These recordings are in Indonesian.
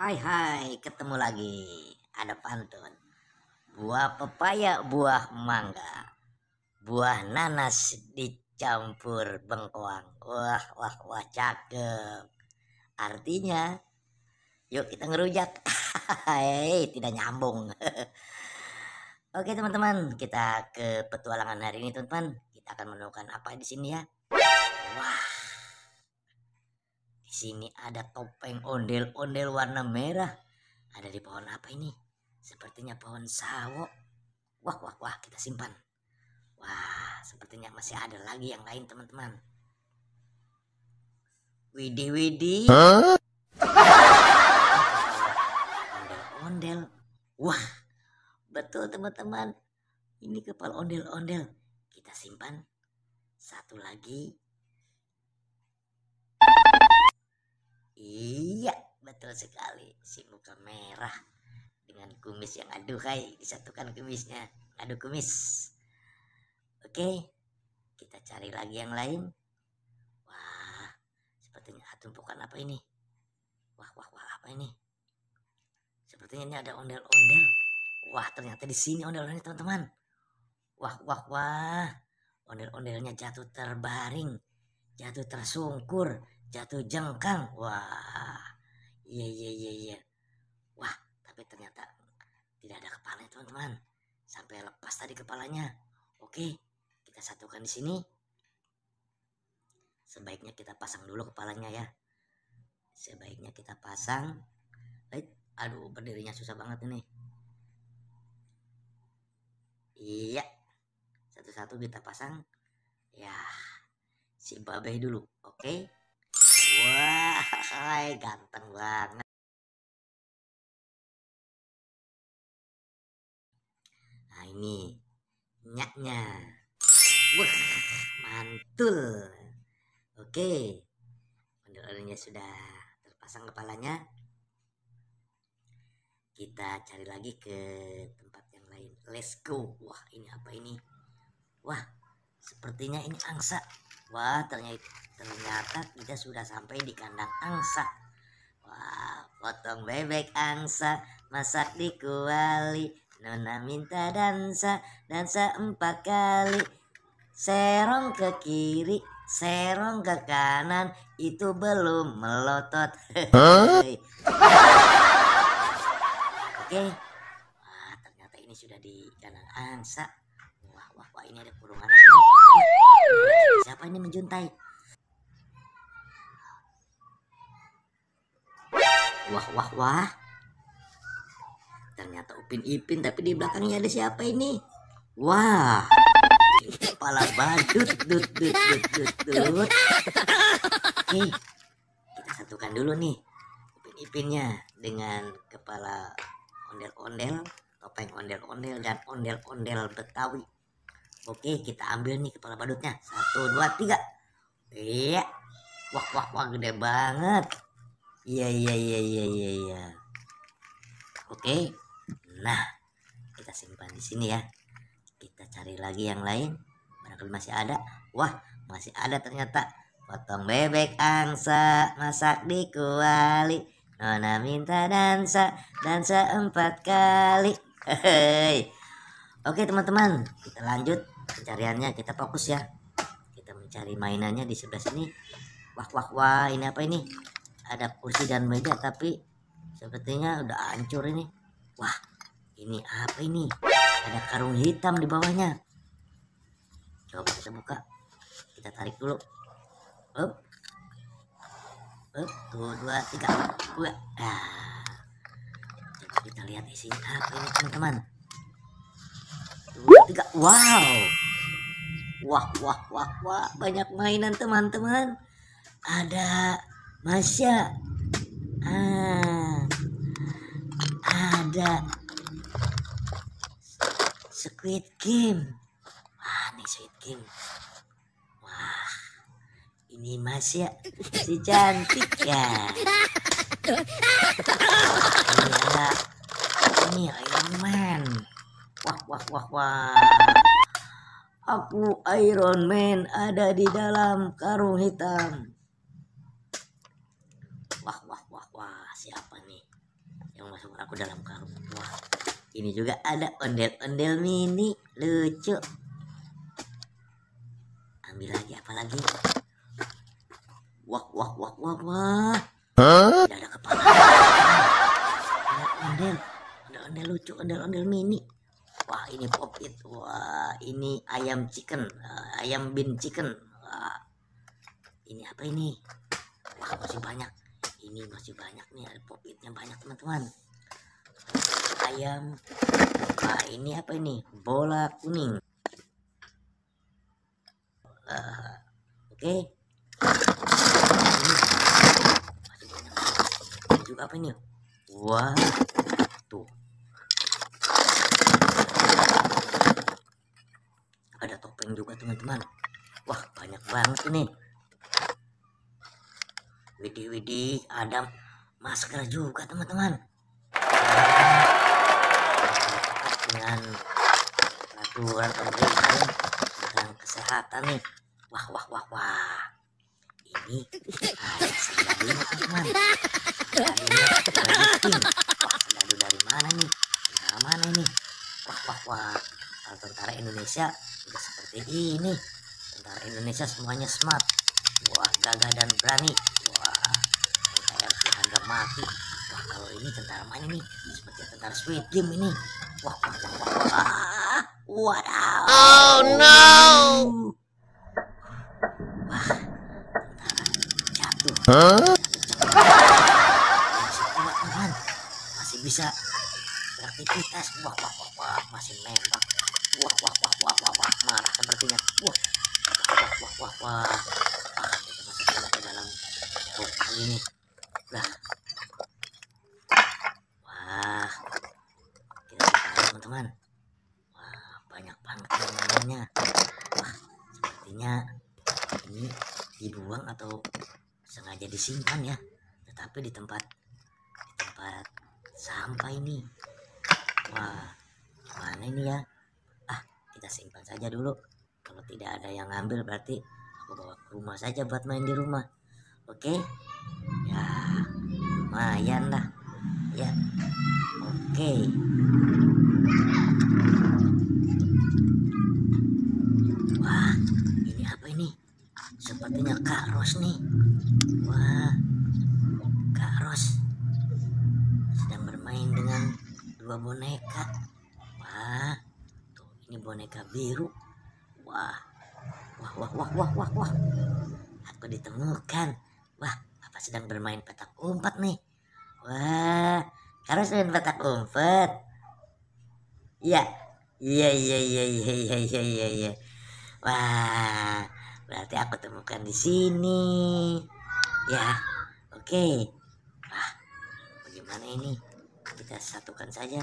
Hai, ketemu lagi. Ada pantun. Buah pepaya, buah mangga, buah nanas dicampur bengkoang. Wah, cakep. Artinya, yuk kita ngerujak. Hei, tidak nyambung. Oke teman-teman, kita ke petualangan hari ini teman-teman. Kita akan menemukan apa di sini ya? Wah, di sini ada topeng ondel-ondel warna merah. Ada di pohon apa ini? Sepertinya pohon sawo. Wah, kita simpan. Wah, sepertinya masih ada lagi yang lain teman-teman. Widih. Ondel-ondel. Wah, betul teman-teman. Ini kepala ondel-ondel. Kita simpan. Satu lagi. Iya, betul sekali. Si muka merah dengan kumis yang aduhai, disatukan kumisnya. Adu kumis. Oke, kita cari lagi yang lain. Wah, sepertinya tumpukan apa ini? Wah, apa ini? Sepertinya ini ada ondel-ondel. Wah, ternyata di sini ondel-ondelnya teman-teman. Wah. Ondel-ondelnya jatuh terbaring, jatuh tersungkur, jatuh jengkang. Wah, iya. Wah, tapi ternyata tidak ada kepalanya teman-teman. Sampai lepas tadi kepalanya. Oke, kita satukan di sini. Sebaiknya kita pasang dulu kepalanya ya. Sebaiknya kita pasang. Aduh, berdirinya susah banget ini. Iya. Satu-satu kita pasang. Ya, si babe dulu. Oke. Wah, ganteng banget. Nah, ini nyaknya. Wah, mantul. Oke. Ondel-ondelnya sudah terpasang kepalanya. Kita cari lagi ke tempat yang lain. Let's go. Wah, ini apa ini? Wah, sepertinya ini angsa. Wah, ternyata kita sudah sampai di kandang angsa. Wah, potong bebek angsa, masak di kuali. Nona minta dansa 4 kali. Serong ke kiri, serong ke kanan, itu belum melotot. Oke. Wah, ternyata ini sudah di kandang angsa. Wah, ini ada kurungan apa ini? Siapa ini menjuntai? Wah. Ternyata Upin Ipin, tapi di belakangnya ada siapa ini? Wah, kepala badut. Oke, kita satukan dulu nih Upin Ipinnya dengan kepala ondel-ondel, topeng ondel-ondel, dan ondel-ondel Betawi. Oke, kita ambil nih kepala badutnya. 1, 2, 3. Iya. Wah, gede banget. Iya. Oke. Nah, kita simpan di sini ya. Kita cari lagi yang lain. Barangkali masih ada. Wah, masih ada ternyata. Potong bebek angsa, masak di kuali. Nona minta dansa 4 kali. Hehehe. Oke teman-teman, kita lanjut pencariannya. Kita fokus ya. Kita mencari mainannya di sebelah sini. Wah, ini apa ini? Ada kursi dan meja, tapi sepertinya udah hancur ini. Wah, ini apa ini? Ada karung hitam di bawahnya. Coba kita buka. Kita tarik dulu. Up. 1, 2, 3. Coba kita lihat isinya apa ini teman-teman. 2, 3. Wow. Wah, banyak mainan teman-teman. Ada Masya. Ada Squid Game. Wah, ini Squid Game. Wah, ini Masya si cantik ya. Ini Iron Man. Wah. Aku Iron Man ada di dalam karung hitam. Wah. siapa nih yang masuk aku dalam karung? Wah, ini juga ada ondel-ondel mini lucu. Ambil lagi, apa lagi? Wah. Tidak ada kepala. Ondel lucu, ondel mini. Wah, ini Pop-It. Wah, ini ayam chicken, ayam bin chicken. Wah, ini apa ini? Wah, masih banyak. Ini masih banyak nih, ada Pop-Itnya banyak teman-teman. Ayam. Wah, ini apa ini? Bola kuning. Oke. Ini masih banyak. Ini juga apa ini? Wah, tuh. Ada topeng juga teman-teman. Wah, banyak banget ini. Widih, ada masker juga teman-teman. Dengan peraturan pemerintah tentang kesehatan nih. Wah. Ini ada sendal teman-teman. Wah, sendal dari mana nih? Tentara mana ini? Wah. Kalau tentara Indonesia udah seperti ini. Tentara Indonesia semuanya smart. Wah, gagah dan berani. Wah, kayak harga mati. Wah, kalau ini tentara mana nih? Seperti tentara Squid Game ini. Wah. Wadaw. Oh no. Wah, tentara jatuh. Masih kuat teman. Masih bisa beraktivitas. Wah. Masih nembak. Wah. Marah sepertinya. Wah. Kita masuk ke dalam kotak ini. Lah. Wah. Kita lihat teman-teman. Wah, banyak banget mainannya. Wah, sepertinya ini dibuang atau sengaja disimpan ya. Tetapi di tempat sampah ini. Wah, gimana ini ya? Kita simpan saja dulu. Kalau tidak ada yang ngambil berarti aku bawa ke rumah saja buat main di rumah. Oke? Ya, lumayan lah. Ya. Oke. Wah, ini apa ini? Sepertinya Kak Ros nih. Wah, Kak Ros sedang bermain dengan dua boneka. Wah, tuh ini boneka biru. Wah. Aku ditemukan. Wah, apa sedang bermain petak umpet nih? Wah, Kak Ros main petak umpet. Iya. Wah, berarti aku temukan di sini. Ya, oke. Wah, bagaimana ini? Kita satukan saja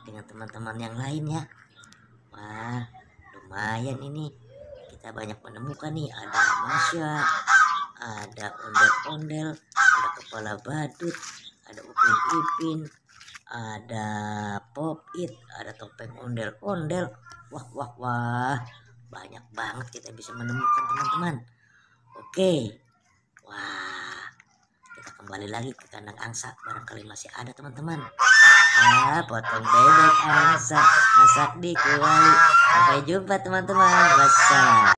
dengan teman-teman yang lain ya. Wah, lumayan ini. Kita banyak menemukan nih. Ada Masya, ada ondel-ondel, ada kepala badut, ada Upin Ipin, ada Pop-It, ada topeng ondel-ondel. Wah. Banyak banget kita bisa menemukan teman-teman. Oke. Wah, kita kembali lagi ke kandang angsa. Barangkali masih ada teman-teman. Potong bebek angsa, masak di kuali. Sampai jumpa teman-teman. Wassalam.